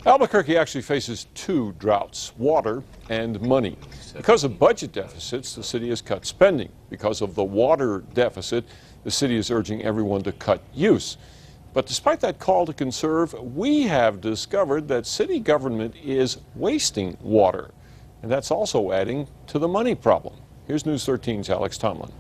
Albuquerque actually faces two droughts, water and money. Because of budget deficits, the city has cut spending. Because of the water deficit, the city is urging everyone to cut use. But despite that call to conserve, we have discovered that city government is wasting water. And that's also adding to the money problem. Here's News 13's Alex Tomlin.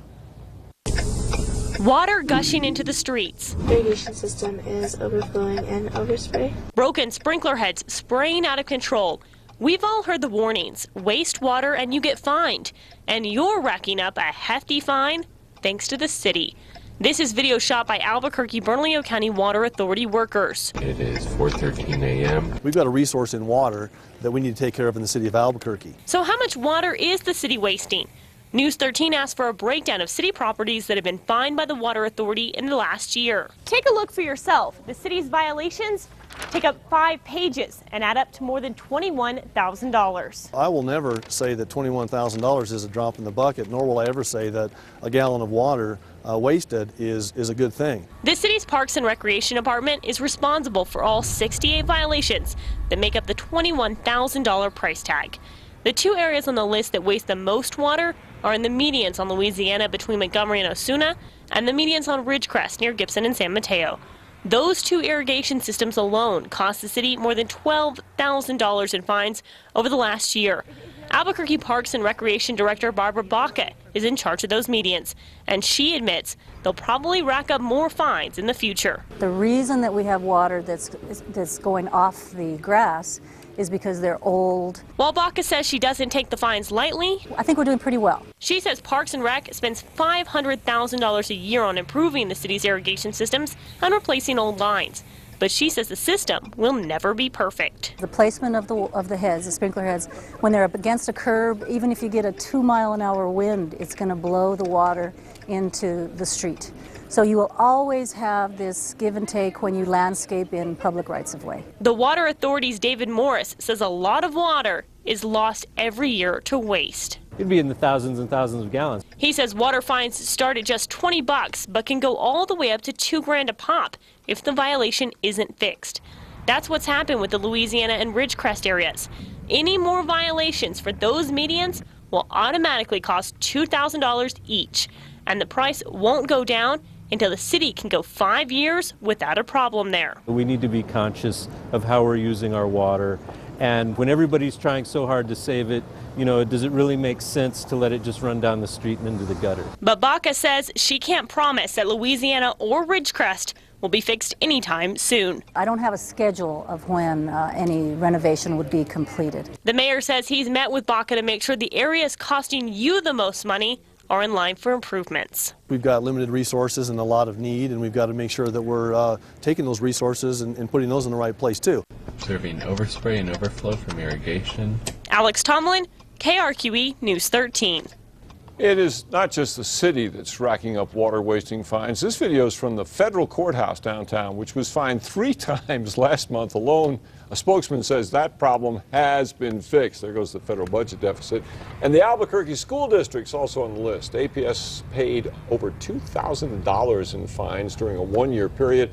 Water gushing into the streets. Irrigation system is overflowing and overspray. Broken sprinkler heads spraying out of control. We've all heard the warnings. Waste water and you get fined. And you're racking up a hefty fine thanks to the city. This is video shot by Albuquerque Bernalillo County Water Authority workers. It is 4:13 a.m. We've got a resource in water that we need to take care of in the city of Albuquerque. So how much water is the city wasting? News 13 asked for a breakdown of city properties that have been fined by the Water Authority in the last year. Take a look for yourself. The city's violations take up 5 pages and add up to more than $21,000. I will never say that $21,000 is a drop in the bucket, nor will I ever say that a gallon of water wasted is a good thing. The city's Parks and Recreation Department is responsible for all 68 violations that make up the $21,000 price tag. The two areas on the list that waste the most water are in the medians on Louisiana between Montgomery and Osuna and the medians on Ridgecrest near Gibson and San Mateo. Those two irrigation systems alone cost the city more than $12,000 in fines over the last year. Albuquerque Parks and Recreation Director Barbara Baca is in charge of those medians, and she admits they'll probably rack up more fines in the future. The reason that we have water that's going off the grass is because they're old. While Baca says she doesn't take the fines lightly, I think we're doing pretty well. She says Parks and Rec spends $500,000 a year on improving the city's irrigation systems and replacing old lines. But she says the system will never be perfect. The placement of the heads, the sprinkler heads, when they're up against a curb, even if you get a 2-mile-an-hour wind, it's going to blow the water into the street. So you will always have this give and take when you landscape in public rights-of-way. The Water Authority's David Morris says a lot of water is lost every year to waste. It'd be in the thousands and thousands of gallons. He says water fines start at just $20, but can go all the way up to $2,000 a pop if the violation isn't fixed. That's what's happened with the Louisiana and Ridgecrest areas. Any more violations for those medians will automatically cost $2,000 each, and the price won't go down until the city can go 5 years without a problem there. We need to be conscious of how we're using our water, and when everybody's trying so hard to save it, does it really make sense to let it just run down the street and into the gutter? But Baca says she can't promise that Louisiana or Ridgecrest will be fixed anytime soon. I don't have a schedule of when any renovation would be completed. The mayor says he's met with Baca to make sure the areas costing you the most money are in line for improvements. We've got limited resources and a lot of need, and we've got to make sure that we're taking those resources and putting those in the right place too. Observing overspray and overflow from irrigation. Alex Tomlin, KRQE News 13. It is not just the city that's racking up water wasting fines. This video is from the federal courthouse downtown, which was fined 3 times last month alone. A spokesman says that problem has been fixed. There goes the federal budget deficit. And the Albuquerque School District's also on the list. APS paid over $2,000 in fines during a 1-year period.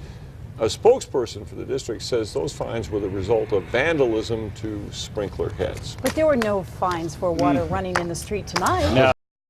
A spokesperson for the district says those fines were the result of vandalism to sprinkler heads. But there were no fines for water running in the street tonight. No.